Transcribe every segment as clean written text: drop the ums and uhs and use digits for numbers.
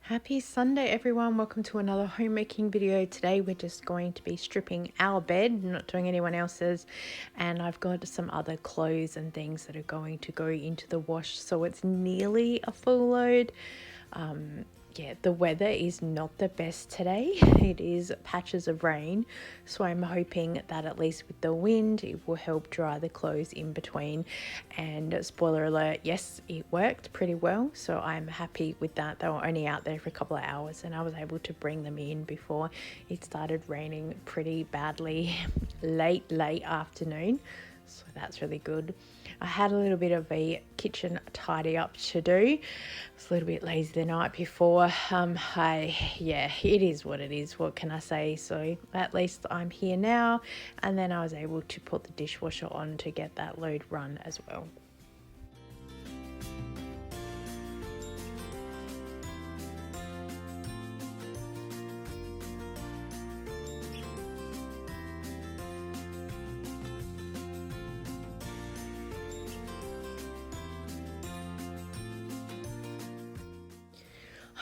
Happy Sunday everyone, welcome to another homemaking video. Today we're just going to be stripping our bed, not doing anyone else's, and I've got some other clothes and things that are going to go into the wash, so it's nearly a full load. Yeah, the weather is not the best today. It is patches of rain, so I'm hoping that at least with the wind it will help dry the clothes in between. And spoiler alert, yes, it worked pretty well, so I'm happy with that. They were only out there for a couple of hours and I was able to bring them in before it started raining pretty badly late afternoon, so that's really good. I had a little bit of a kitchen tidy up to do. I was a little bit lazy the night before. It is what it is. What can I say? So at least I'm here now, and then I was able to put the dishwasher on to get that load run as well.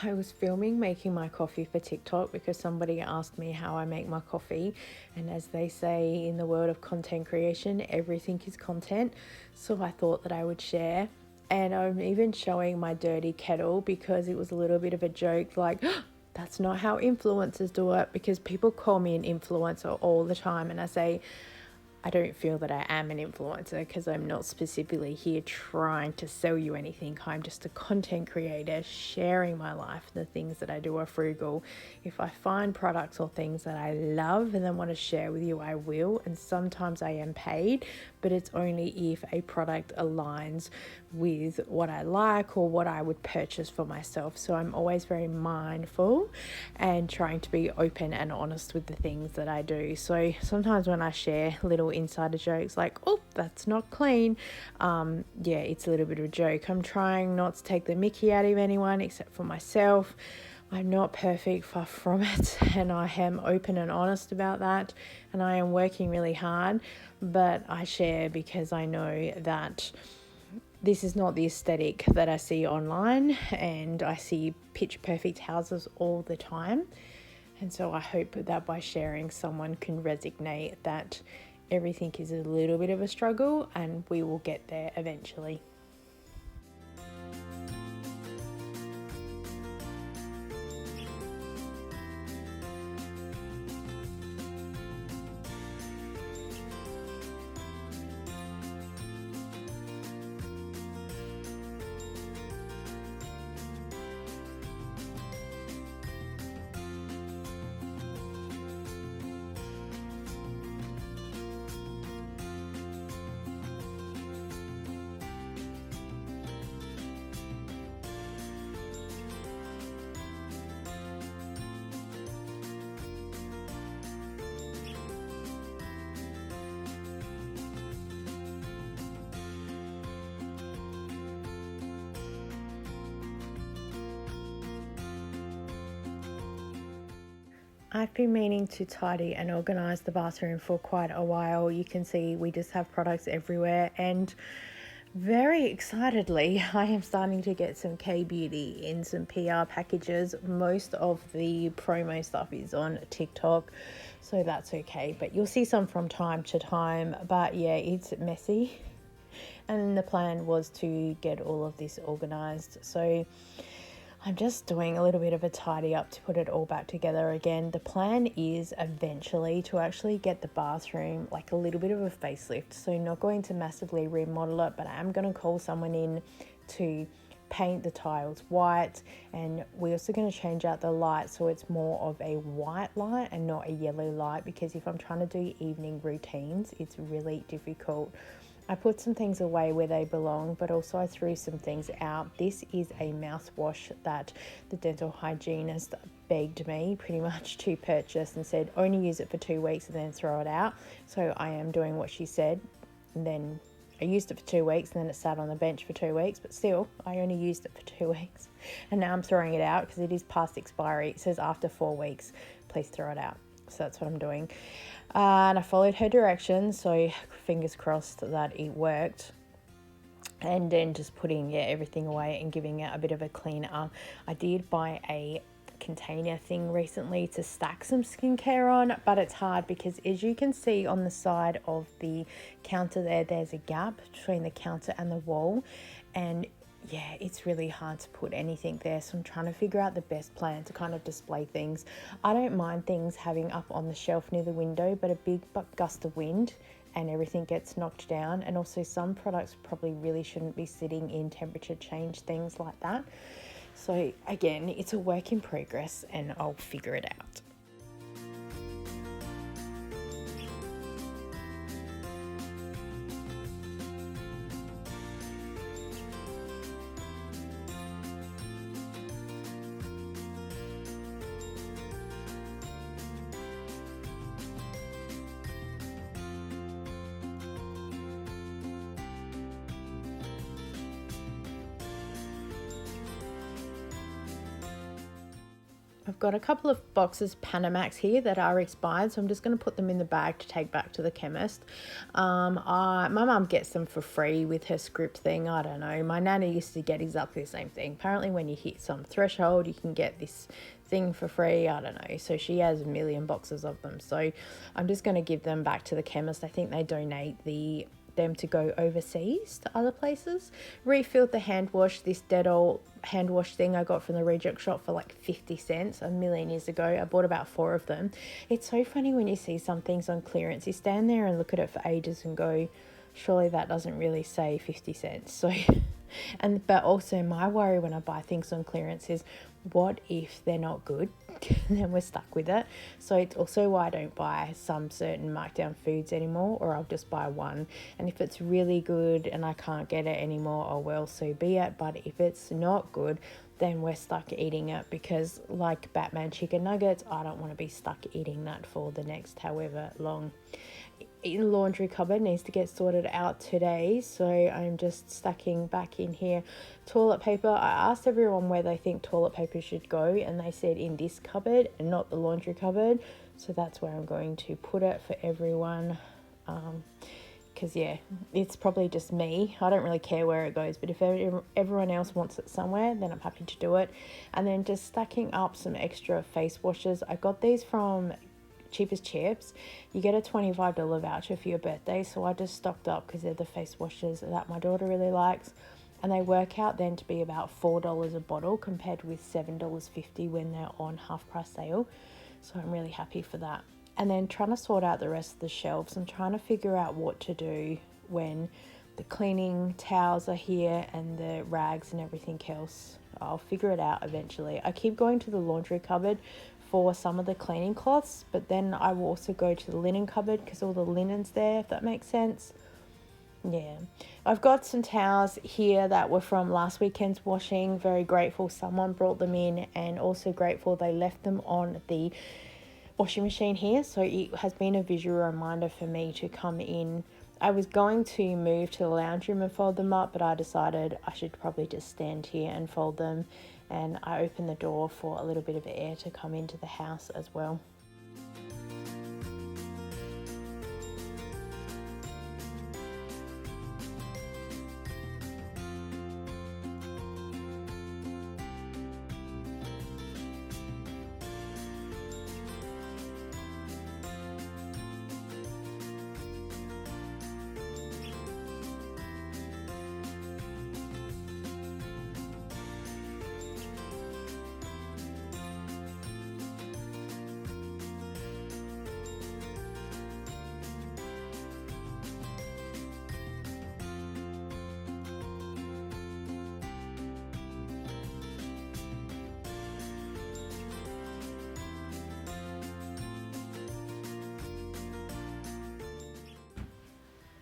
I was filming making my coffee for TikTok because somebody asked me how I make my coffee, and as they say in the world of content creation, everything is content, so I thought that I would share. And I'm even showing my dirty kettle because it was a little bit of a joke, like that's not how influencers do it, because people call me an influencer all the time, and I say I don't feel that I am an influencer because I'm not specifically here trying to sell you anything. I'm just a content creator sharing my life. The things that I do are frugal. If I find products or things that I love and then want to share with you, I will. And sometimes I am paid, but it's only if a product aligns with what I like or what I would purchase for myself. So I'm always very mindful and trying to be open and honest with the things that I do. So sometimes when I share little insider jokes like, oh, that's not clean, it's a little bit of a joke. I'm trying not to take the mickey out of anyone except for myself. I'm not perfect, far from it, and I am open and honest about that, and I am working really hard, but I share because I know that this is not the aesthetic that I see online, and I see pitch perfect houses all the time. And so I hope that by sharing, someone can resonate that everything is a little bit of a struggle and we will get there eventually. I've been meaning to tidy and organise the bathroom for quite a while. You can see we just have products everywhere, and very excitedly I am starting to get some K-beauty in some PR packages. Most of the promo stuff is on TikTok, so that's okay, but you'll see some from time to time. But yeah, it's messy, and the plan was to get all of this organised, so I'm just doing a little bit of a tidy up to put it all back together again. The plan is eventually to actually get the bathroom like a little bit of a facelift. So not going to massively remodel it, but I am going to call someone in to paint the tiles white, and we're also going to change out the light so it's more of a white light and not a yellow light, because if I'm trying to do evening routines, it's really difficult. I put some things away where they belong, but also I threw some things out. This is a mouthwash that the dental hygienist begged me pretty much to purchase and said only use it for 2 weeks and then throw it out. So I am doing what she said, and then I used it for 2 weeks and then it sat on the bench for 2 weeks, but still I only used it for 2 weeks, and now I'm throwing it out because it is past expiry. It says after 4 weeks please throw it out. So that's what I'm doing. And I followed her directions, so fingers crossed that it worked. and then just putting everything away and giving it a bit of a clean up. I did buy a container thing recently to stack some skincare on, but it's hard because, as you can see on the side of the counter there's a gap between the counter and the wall, and yeah, it's really hard to put anything there. So I'm trying to figure out the best plan to kind of display things. I don't mind things having up on the shelf near the window, but a big gust of wind and everything gets knocked down. And also some products probably really shouldn't be sitting in temperature change things like that. So again, it's a work in progress and I'll figure it out. I've got a couple of boxes Panamax here that are expired, so I'm just going to put them in the bag to take back to the chemist. My mum gets them for free with her script thing. I don't know. My nana used to get exactly the same thing. Apparently when you hit some threshold, you can get this thing for free. I don't know. So she has a million boxes of them. So I'm just going to give them back to the chemist. I think they donate them to go overseas to other places. Refilled the hand wash, this Dettol hand wash thing I got from the reject shop for like 50 cents a million years ago. I bought about 4 of them. It's so funny when you see some things on clearance. You stand there and look at it for ages and go, surely that doesn't really say 50 cents. So but also my worry when I buy things on clearance is, what if they're not good? Then we're stuck with it. So it's also why I don't buy some certain markdown foods anymore, or I'll just buy one. And if it's really good and I can't get it anymore, oh well, so be it. But if it's not good, then we're stuck eating it, because like Batman chicken nuggets, I don't want to be stuck eating that for the next however long. The laundry cupboard needs to get sorted out today, so I'm just stacking back in here toilet paper. I asked everyone where they think toilet paper should go, and they said in this cupboard and not the laundry cupboard, so that's where I'm going to put it for everyone. Because yeah, it's probably just me. I don't really care where it goes, but if everyone else wants it somewhere, then I'm happy to do it. And then just stacking up some extra face washes. I got these from Cheapest Chips. You get a $25 voucher for your birthday, so I just stocked up because they're the face washes that my daughter really likes, and they work out then to be about $4 a bottle compared with $7.50 when they're on half price sale. So I'm really happy for that. And then trying to sort out the rest of the shelves. I'm trying to figure out what to do when the cleaning towels are here and the rags and everything else. I'll figure it out eventually. I keep going to the laundry cupboard for some of the cleaning cloths, but then I will also go to the linen cupboard because all the linen's there, if that makes sense. Yeah, I've got some towels here that were from last weekend's washing. Very grateful someone brought them in, and also grateful they left them on the washing machine here, so it has been a visual reminder for me to come in. I was going to move to the lounge room and fold them up, but I decided I should probably just stand here and fold them, and I opened the door for a little bit of air to come into the house as well.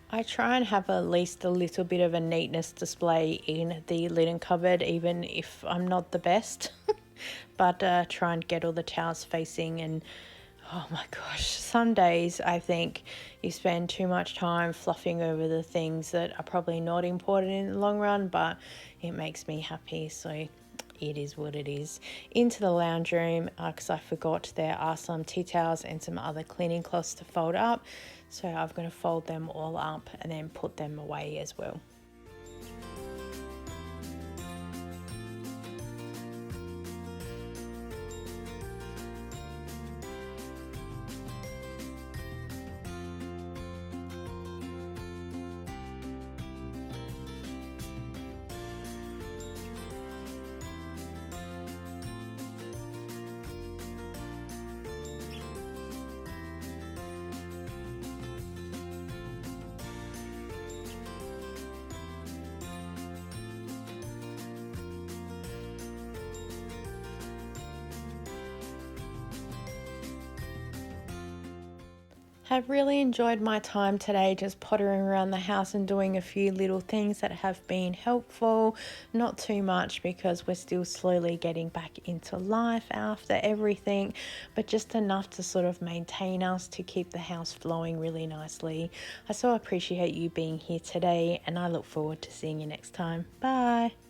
I try and have at least a little bit of a neatness display in the linen cupboard, even if I'm not the best. But try and get all the towels facing, and oh my gosh, some days I think you spend too much time fluffing over the things that are probably not important in the long run, but it makes me happy, so it is what it is. Into the lounge room, because I forgot there are some tea towels and some other cleaning cloths to fold up, so I'm going to fold them all up and then put them away as well. Have really enjoyed my time today just pottering around the house and doing a few little things that have been helpful. Not too much because we're still slowly getting back into life after everything, but just enough to sort of maintain us to keep the house flowing really nicely. I so appreciate you being here today, and I look forward to seeing you next time. Bye.